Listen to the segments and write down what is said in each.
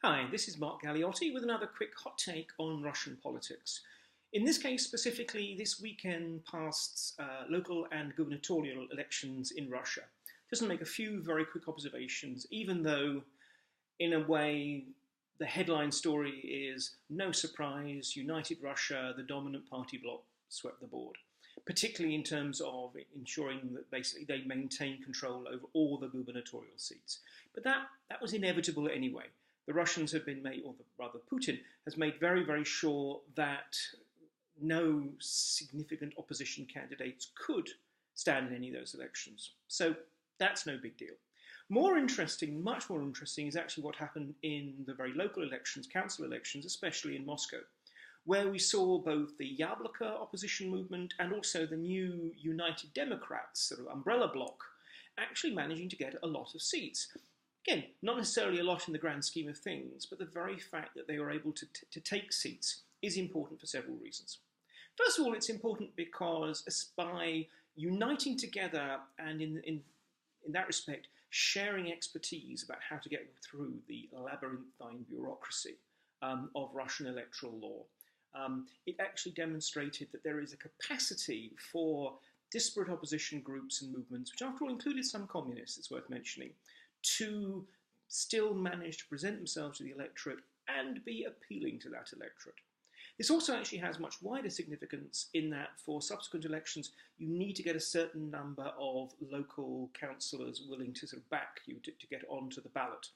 Hi, this is Mark Galeotti with another quick hot take on Russian politics. In this case specifically, this weekend passed local and gubernatorial elections in Russia. Just to make a few very quick observations, even though in a way the headline story is no surprise, United Russia, the dominant party bloc swept the board, particularly in terms of ensuring that basically they maintain control over all the gubernatorial seats. But that was inevitable anyway. The Russians have been made, or rather Putin has made very, very sure that no significant opposition candidates could stand in any of those elections. So that's no big deal. More interesting, much more interesting, is actually what happened in the very local elections, council elections, especially in Moscow, where we saw both the Yabloko opposition movement and also the new United Democrats, sort of umbrella bloc, actually managing to get a lot of seats. Again, not necessarily a lot in the grand scheme of things, but the very fact that they were able to take seats is important for several reasons. First of all, it's important because by uniting together and in that respect, sharing expertise about how to get through the labyrinthine bureaucracy of Russian electoral law, it actually demonstrated that there is a capacity for disparate opposition groups and movements, which after all included some communists, it's worth mentioning, to still manage to present themselves to the electorate and be appealing to that electorate. This also actually has much wider significance in that for subsequent elections, you need to get a certain number of local councillors willing to sort of back you to get onto the ballot.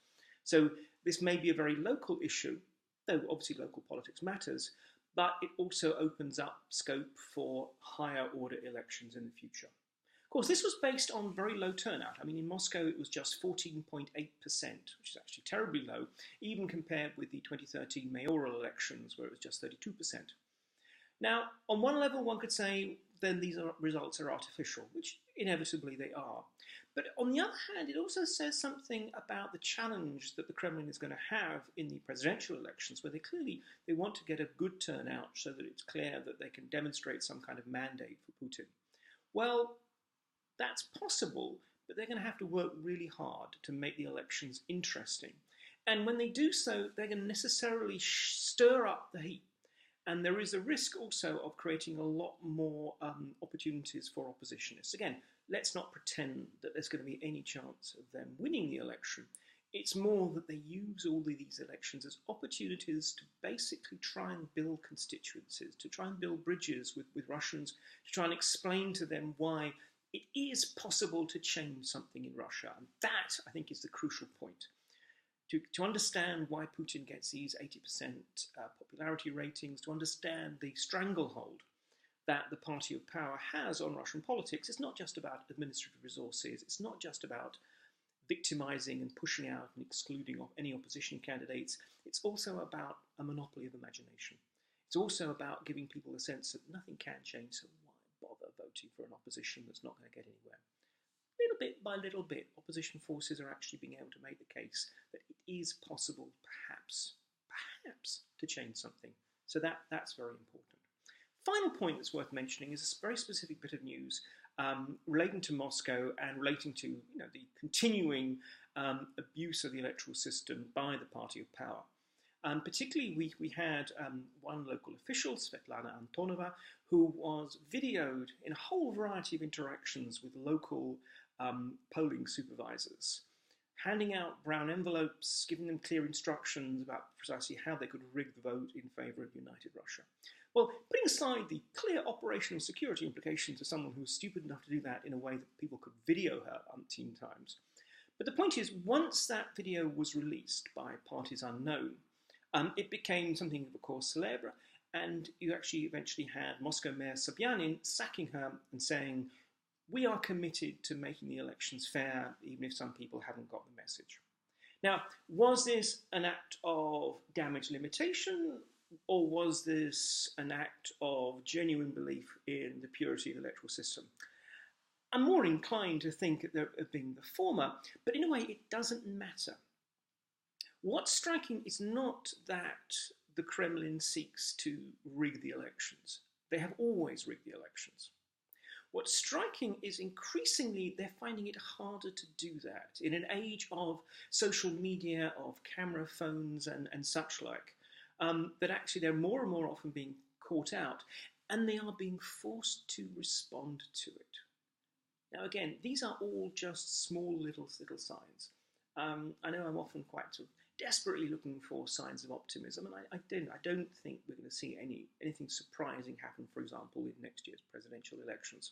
So this may be a very local issue, though obviously local politics matters, but it also opens up scope for higher order elections in the future. Of course, this was based on very low turnout. I mean, in Moscow, it was just 14.8%, which is actually terribly low, even compared with the 2013 mayoral elections, where it was just 32%. Now, on one level, one could say then these results are artificial, which inevitably they are. But on the other hand, it also says something about the challenge that the Kremlin is going to have in the presidential elections, where they want to get a good turnout so that it's clear that they can demonstrate some kind of mandate for Putin. Well, that's possible, but they're going to have to work really hard to make the elections interesting. And when they do so, they're going to necessarily stir up the heat. And there is a risk also of creating a lot more opportunities for oppositionists. Again, let's not pretend that there's going to be any chance of them winning the election. It's more that they use all of these elections as opportunities to basically try and build constituencies, to try and build bridges with Russians, to try and explain to them why it is possible to change something in Russia. And that, I think, is the crucial point. To understand why Putin gets these 80% popularity ratings, to understand the stranglehold that the party of power has on Russian politics, it's not just about administrative resources, it's not just about victimizing and pushing out and excluding any opposition candidates, it's also about a monopoly of imagination. It's also about giving people a sense that nothing can change, so why bother voting for an opposition that's not going to get anywhere? Little bit by little bit, opposition forces are actually being able to make the case that it is possible, perhaps, to change something. So that's very important. Final point that's worth mentioning is a very specific bit of news relating to Moscow and relating to the continuing abuse of the electoral system by the party of power. Particularly, we had one local official, Svetlana Antonova, who was videoed in a whole variety of interactions with local polling supervisors, handing out brown envelopes, giving them clear instructions about precisely how they could rig the vote in favour of United Russia. Well, putting aside the clear operational security implications of someone who was stupid enough to do that in a way that people could video her umpteen times, but the point is, once that video was released by parties unknown, it became something of a cause célèbre, and you actually eventually had Moscow Mayor Sobyanin sacking her and saying, we are committed to making the elections fair, even if some people haven't got the message. Now, was this an act of damage limitation, or was this an act of genuine belief in the purity of the electoral system? I'm more inclined to think of being the former, but in a way it doesn't matter. What's striking is not that the Kremlin seeks to rig the elections. They have always rigged the elections. What's striking is increasingly they're finding it harder to do that in an age of social media, of camera phones and such like, that actually they're more and more often being caught out, and they are being forced to respond to it. Now again, these are all just small little signs. I know I'm often quite sort of desperately looking for signs of optimism, and I don't think we're going to see anything surprising happen, for example, in next year's presidential elections.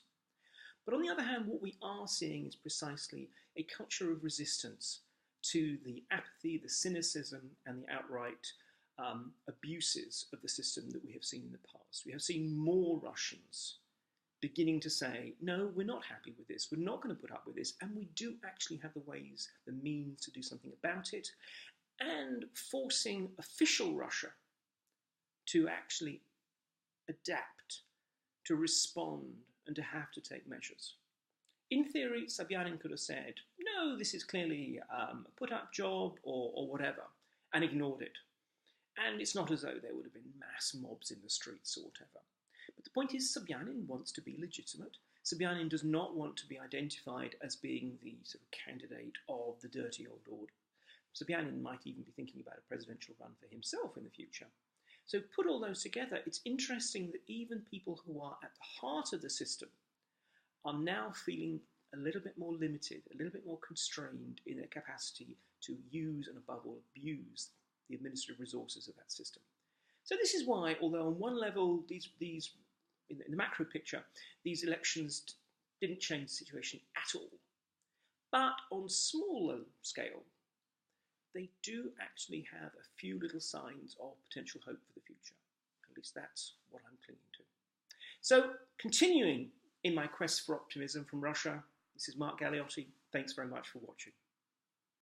But on the other hand, what we are seeing is precisely a culture of resistance to the apathy, the cynicism, and the outright abuses of the system that we have seen in the past. We have seen more Russians beginning to say, no, we're not happy with this, we're not going to put up with this, and we do actually have the ways, the means to do something about it, and forcing official Russia to actually adapt, to respond, and to have to take measures. In theory, Sobyanin could have said, no, this is clearly a put-up job or whatever, and ignored it. And it's not as though there would have been mass mobs in the streets or whatever. But the point is, Sobyanin wants to be legitimate. Sobyanin does not want to be identified as being the sort of candidate of the dirty old order. Sobyanin might even be thinking about a presidential run for himself in the future. So put all those together, it's interesting that even people who are at the heart of the system are now feeling a little bit more limited, a little bit more constrained in their capacity to use and above all abuse the administrative resources of that system. So this is why, although on one level, these in the macro picture, these elections didn't change the situation at all, but on smaller scale, they do actually have a few little signs of potential hope for the future. At least that's what I'm clinging to. So, continuing in my quest for optimism from Russia, this is Mark Galeotti. Thanks very much for watching.